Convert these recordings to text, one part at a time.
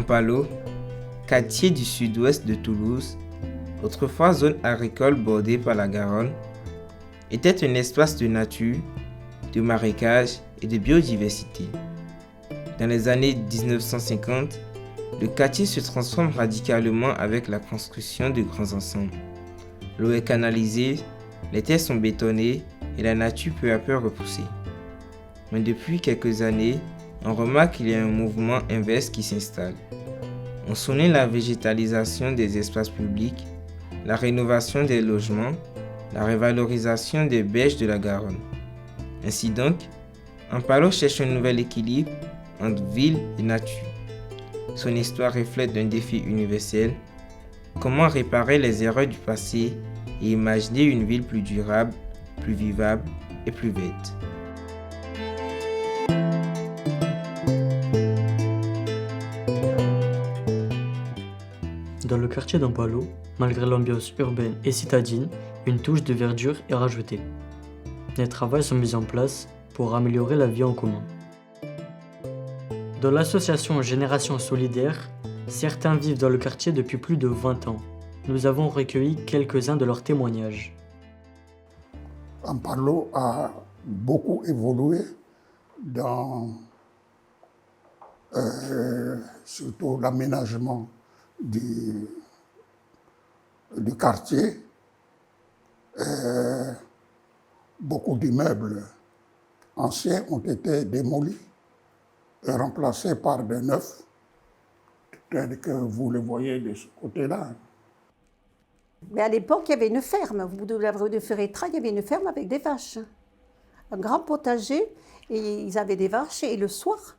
Ampalo, quartier du sud-ouest de Toulouse, autrefois zone agricole bordée par la Garonne, était un espace de nature, de marécages et de biodiversité. Dans les années 1950, le quartier se transforme radicalement avec la construction de grands ensembles. L'eau est canalisée, les terres sont bétonnées et la nature peu à peu repoussée. Mais depuis quelques années, on remarque qu'il y a un mouvement inverse qui s'installe. On souligne la végétalisation des espaces publics, la rénovation des logements, la revalorisation des berges de la Garonne. Ainsi donc, Ampalo cherche un nouvel équilibre entre ville et nature. Son histoire reflète un défi universel: comment réparer les erreurs du passé et imaginer une ville plus durable, plus vivable et plus verte. Dans le quartier d'Ampalo, malgré l'ambiance urbaine et citadine, une touche de verdure est rajoutée. Des travaux sont mis en place pour améliorer la vie en commun. Dans l'association Génération Solidaire, certains vivent dans le quartier depuis plus de 20 ans. Nous avons recueilli quelques-uns de leurs témoignages. Ampalo a beaucoup évolué dans surtout l'aménagement du quartier. Beaucoup d'immeubles anciens ont été démolis et remplacés par des neufs, tels que vous le voyez de ce côté-là. Mais à l'époque, il y avait une ferme. Au bout de la rue de Ferretra, il y avait une ferme avec des vaches. Un grand potager, et ils avaient des vaches. Et le soir,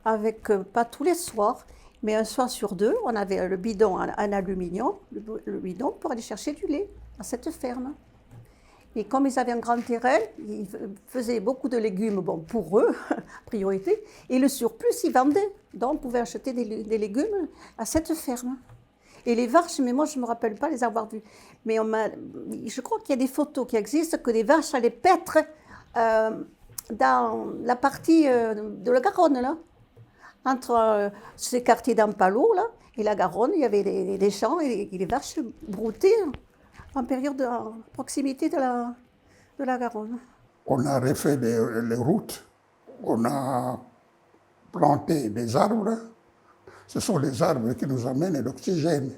pas tous les soirs, mais un soir sur deux, on avait le bidon en aluminium, le bidon pour aller chercher du lait à cette ferme. Et comme ils avaient un grand terrain, ils faisaient beaucoup de légumes, bon, pour eux, priorité, et le surplus, ils vendaient. Donc, on pouvait acheter des légumes à cette ferme. Et les vaches, mais moi, je ne me rappelle pas les avoir vues. Mais je crois qu'il y a des photos qui existent, que les vaches allaient paître dans la partie de la Garonne, là. Entre ces quartiers d'Ampalo, là, et la Garonne, il y avait des champs et les vaches broutaient en proximité de la Garonne. On a refait les routes, on a planté des arbres. Ce sont les arbres qui nous amènent l'oxygène.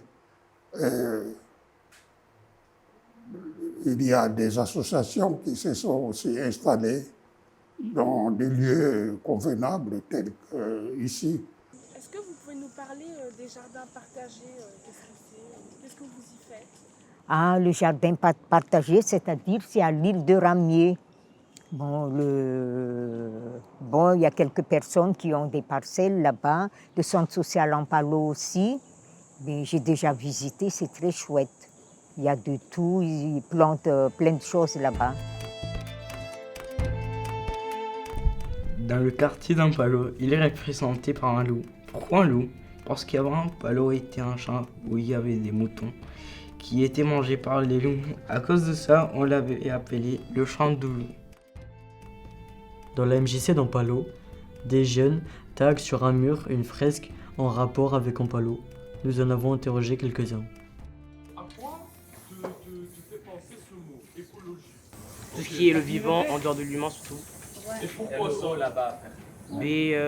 Il y a des associations qui se sont aussi installées dans des lieux convenables tels qu'ici. Est-ce que vous pouvez nous parler des jardins partagés? Qu'est-ce que vous y faites? Ah, le jardin partagé, c'est-à-dire c'est à l'île de Ramier. Bon, il y a quelques personnes qui ont des parcelles là-bas, le centre social Ampalo aussi. Mais j'ai déjà visité, c'est très chouette. Il y a de tout, ils plantent plein de choses là-bas. Dans le quartier d'Ampalo, il est représenté par un loup. Pourquoi un loup? Parce qu'avant, Ampalo était un champ où il y avait des moutons qui étaient mangés par les loups. À cause de ça, on l'avait appelé le champ du loup. Dans la MJC d'Ampalo, des jeunes taguent sur un mur une fresque en rapport avec Ampalo. Nous en avons interrogé quelques-uns. À quoi te fait penser ce mot, écologie? Tout ce qui est le vivant en dehors de l'humain surtout. Et pourquoi ça là-bas? Mais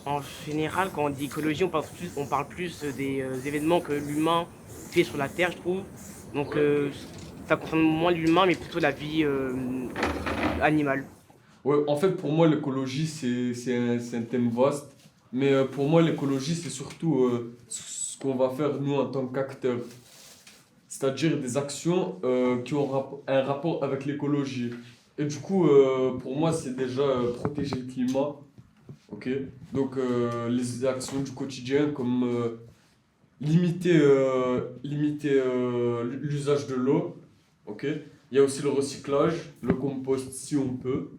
en général, quand on dit écologie, on parle plus des événements que l'humain fait sur la Terre, je trouve. Donc ça concerne moins l'humain, mais plutôt la vie animale. Ouais, en fait, pour moi, l'écologie, c'est un thème vaste. Mais pour moi, l'écologie, c'est surtout ce qu'on va faire, nous, en tant qu'acteurs. C'est-à-dire des actions qui ont un rapport avec l'écologie. Et du coup, pour moi, c'est déjà protéger le climat. Ok. Donc, les actions du quotidien, comme limiter l'usage de l'eau. Ok. Il y a aussi le recyclage, le compost si on peut.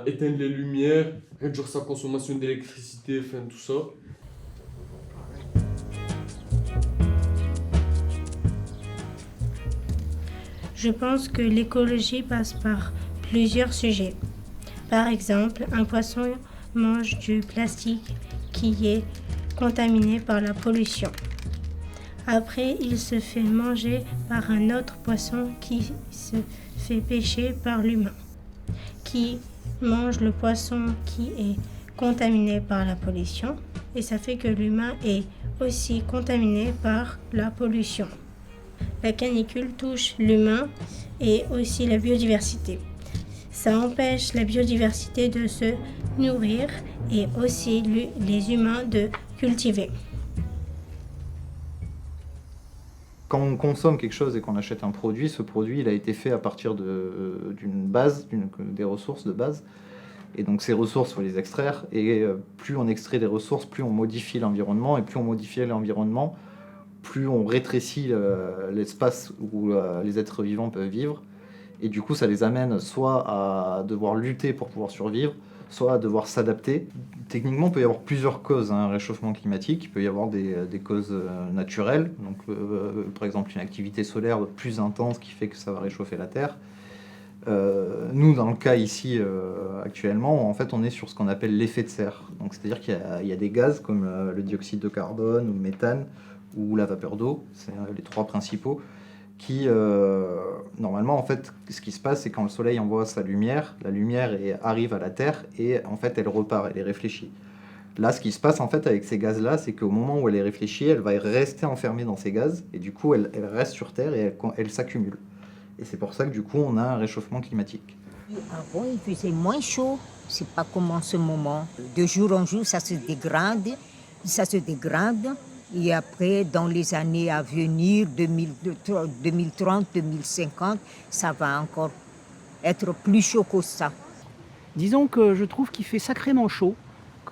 Éteindre les lumières, réduire sa consommation d'électricité, tout ça. Je pense que l'écologie passe par plusieurs sujets. Par exemple, un poisson mange du plastique qui est contaminé par la pollution. Après, il se fait manger par un autre poisson qui se fait pêcher par l'humain, qui mange le poisson qui est contaminé par la pollution, et ça fait que l'humain est aussi contaminé par la pollution. La canicule touche l'humain et aussi la biodiversité. Ça empêche la biodiversité de se nourrir et aussi les humains de cultiver. Quand on consomme quelque chose et qu'on achète un produit, ce produit il a été fait à partir d'une base, des ressources de base. Et donc ces ressources, il faut les extraire. Et plus on extrait des ressources, plus on modifie l'environnement. Et plus on modifie l'environnement, plus on rétrécit l'espace où les êtres vivants peuvent vivre. Et du coup, ça les amène soit à devoir lutter pour pouvoir survivre, soit à devoir s'adapter. Techniquement, il peut y avoir plusieurs causes à un réchauffement climatique. Il peut y avoir des causes naturelles, donc par exemple une activité solaire plus intense qui fait que ça va réchauffer la Terre. Nous, dans le cas ici, actuellement, en fait, on est sur ce qu'on appelle l'effet de serre. Donc, c'est-à-dire qu'il y a des gaz comme le dioxyde de carbone ou le méthane ou la vapeur d'eau, c'est les trois principaux, qui, normalement, en fait, ce qui se passe, c'est quand le soleil envoie sa lumière, la lumière arrive à la Terre et, en fait, elle repart, elle est réfléchie. Là, ce qui se passe, en fait, avec ces gaz-là, c'est qu'au moment où elle est réfléchie, elle va rester enfermée dans ces gaz et, du coup, elle reste sur Terre et elle s'accumule. Et c'est pour ça que, du coup, on a un réchauffement climatique. Avant, il faisait moins chaud. C'est pas comme en ce moment. De jour en jour, ça se dégrade. Et après, dans les années à venir, 2030, 2050, ça va encore être plus chaud que ça. Disons que je trouve qu'il fait sacrément chaud.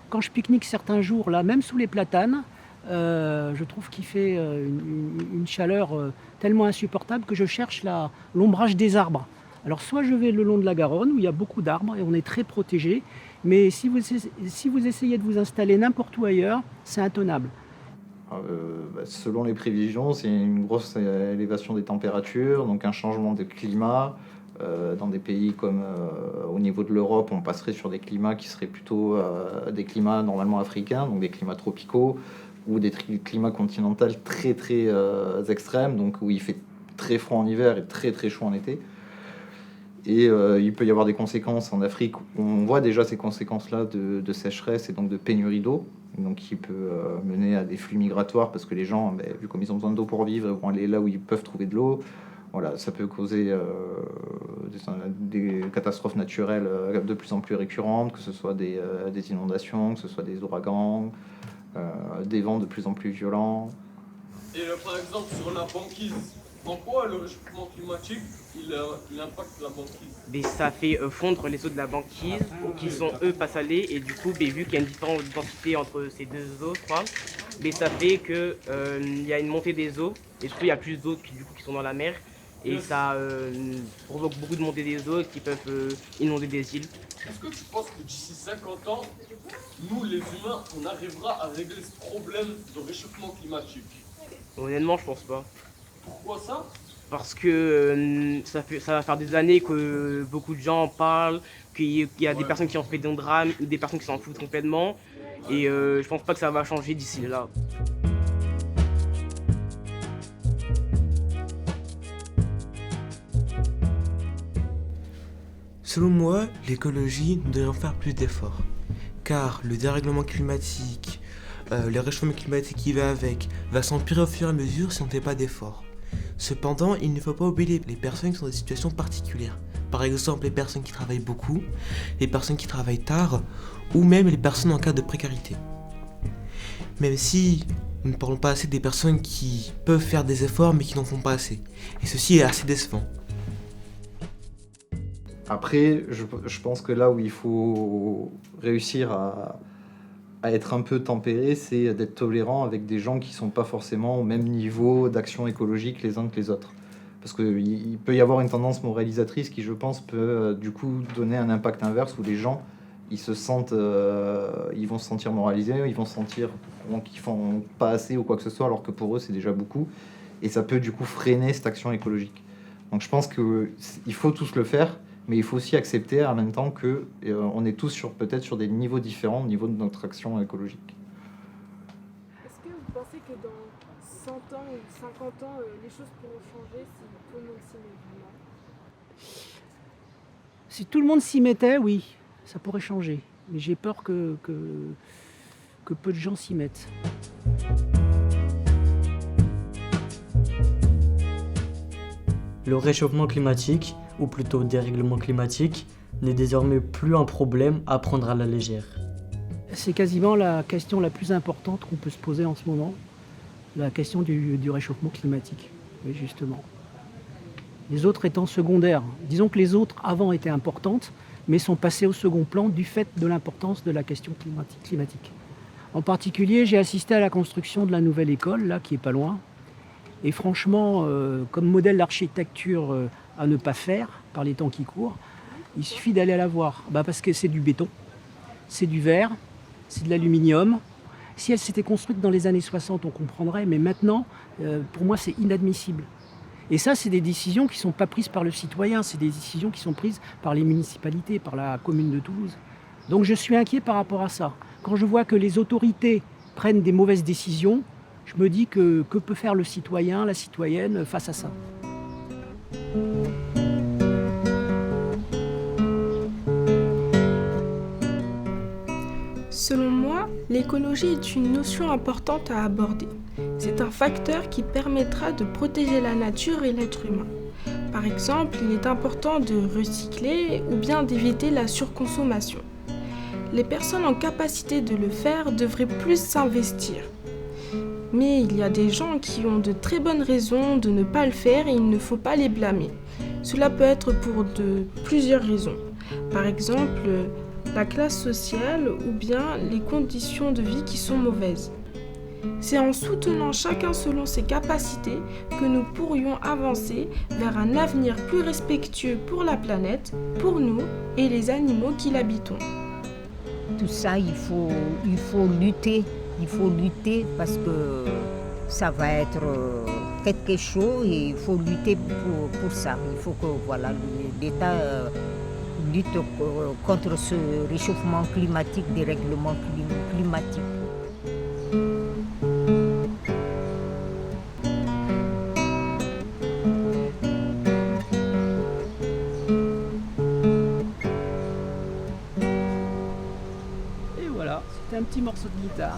Quand je pique-nique certains jours, là, même sous les platanes, je trouve qu'il fait une chaleur tellement insupportable que je cherche l'ombrage des arbres. Alors soit je vais le long de la Garonne où il y a beaucoup d'arbres et on est très protégé, mais si vous essayez de vous installer n'importe où ailleurs, c'est intenable. Selon les prévisions, c'est une grosse élévation des températures, donc un changement de climat. Dans des pays comme au niveau de l'Europe, on passerait sur des climats qui seraient plutôt des climats normalement africains, donc des climats tropicaux, ou des climats continentaux très très extrêmes, donc où il fait très froid en hiver et très très chaud en été. Et il peut y avoir des conséquences en Afrique. On voit déjà ces conséquences-là de sécheresse et donc de pénurie d'eau, donc qui peut mener à des flux migratoires parce que les gens, vu comme ils ont besoin d'eau pour vivre, vont aller là où ils peuvent trouver de l'eau. Voilà, ça peut causer des catastrophes naturelles de plus en plus récurrentes, que ce soit des inondations, que ce soit des ouragans, des vents de plus en plus violents. Et par exemple, sur la banquise, en quoi le réchauffement climatique il impacte la banquise? Mais ça fait fondre les eaux de la banquise qui sont eux pas salées et du coup vu qu'il y a une différence de densité entre ces deux eaux, je crois, mais ça fait que il y a une montée des eaux et surtout il y a plus d'eau qui sont dans la mer et ça provoque beaucoup de montée des eaux qui peuvent inonder des îles. Est-ce que tu penses que d'ici 50 ans, nous les humains, on arrivera à régler ce problème de réchauffement climatique? Honnêtement, je pense pas. Pourquoi ça? Parce que ça va faire des années que beaucoup de gens en parlent, qu'il y a des personnes qui ont fait des drames, ou des personnes qui s'en foutent complètement. Et je pense pas que ça va changer d'ici là. Selon moi, l'écologie, nous devrions faire plus d'efforts. Car le dérèglement climatique, le réchauffement climatique qui va avec, va s'empirer au fur et à mesure si on ne fait pas d'efforts. Cependant, il ne faut pas oublier les personnes qui sont dans des situations particulières. Par exemple, les personnes qui travaillent beaucoup, les personnes qui travaillent tard, ou même les personnes en cas de précarité. Même si nous ne parlons pas assez des personnes qui peuvent faire des efforts mais qui n'en font pas assez. Et ceci est assez décevant. Après, je pense que là où il faut réussir à être un peu tempéré, c'est d'être tolérant avec des gens qui ne sont pas forcément au même niveau d'action écologique les uns que les autres. Parce qu'il peut y avoir une tendance moralisatrice qui, je pense, peut du coup donner un impact inverse où les gens, ils vont se sentir moralisés, ils vont se sentir qu'ils font pas assez ou quoi que ce soit, alors que pour eux, c'est déjà beaucoup. Et ça peut du coup freiner cette action écologique. Donc je pense qu'il faut tous le faire, mais il faut aussi accepter en même temps qu'on est tous peut-être sur des niveaux différents au niveau de notre action écologique. 100 ans ou 50 ans, les choses pourront changer si tout le monde s'y met vraiment? Si tout le monde s'y mettait, oui, ça pourrait changer. Mais j'ai peur que peu de gens s'y mettent. Le réchauffement climatique, ou plutôt dérèglement climatique, n'est désormais plus un problème à prendre à la légère. C'est quasiment la question la plus importante qu'on peut se poser en ce moment, la question du réchauffement climatique, oui, justement. Les autres étant secondaires. Disons que les autres avant étaient importantes, mais sont passées au second plan du fait de l'importance de la question climatique. En particulier, j'ai assisté à la construction de la nouvelle école, là, qui est pas loin. Et franchement, comme modèle d'architecture à ne pas faire par les temps qui courent, il suffit d'aller la voir. Parce que c'est du béton, c'est du verre, c'est de l'aluminium. Si elle s'était construite dans les années 60, on comprendrait, mais maintenant, pour moi, c'est inadmissible. Et ça, c'est des décisions qui ne sont pas prises par le citoyen, c'est des décisions qui sont prises par les municipalités, par la commune de Toulouse. Donc je suis inquiet par rapport à ça. Quand je vois que les autorités prennent des mauvaises décisions, je me dis que peut faire le citoyen, la citoyenne face à ça? Selon moi, l'écologie est une notion importante à aborder. C'est un facteur qui permettra de protéger la nature et l'être humain. Par exemple, il est important de recycler ou bien d'éviter la surconsommation. Les personnes en capacité de le faire devraient plus s'investir. Mais il y a des gens qui ont de très bonnes raisons de ne pas le faire et il ne faut pas les blâmer. Cela peut être pour plusieurs raisons. Par exemple, la classe sociale ou bien les conditions de vie qui sont mauvaises. C'est en soutenant chacun selon ses capacités que nous pourrions avancer vers un avenir plus respectueux pour la planète, pour nous et les animaux qui l'habitons. Tout ça, il faut lutter. Il faut lutter parce que ça va être très très chaud et il faut lutter pour ça. Il faut que l'État lutte contre ce réchauffement climatique, dérèglement climatique. Et voilà, c'était un petit morceau de guitare.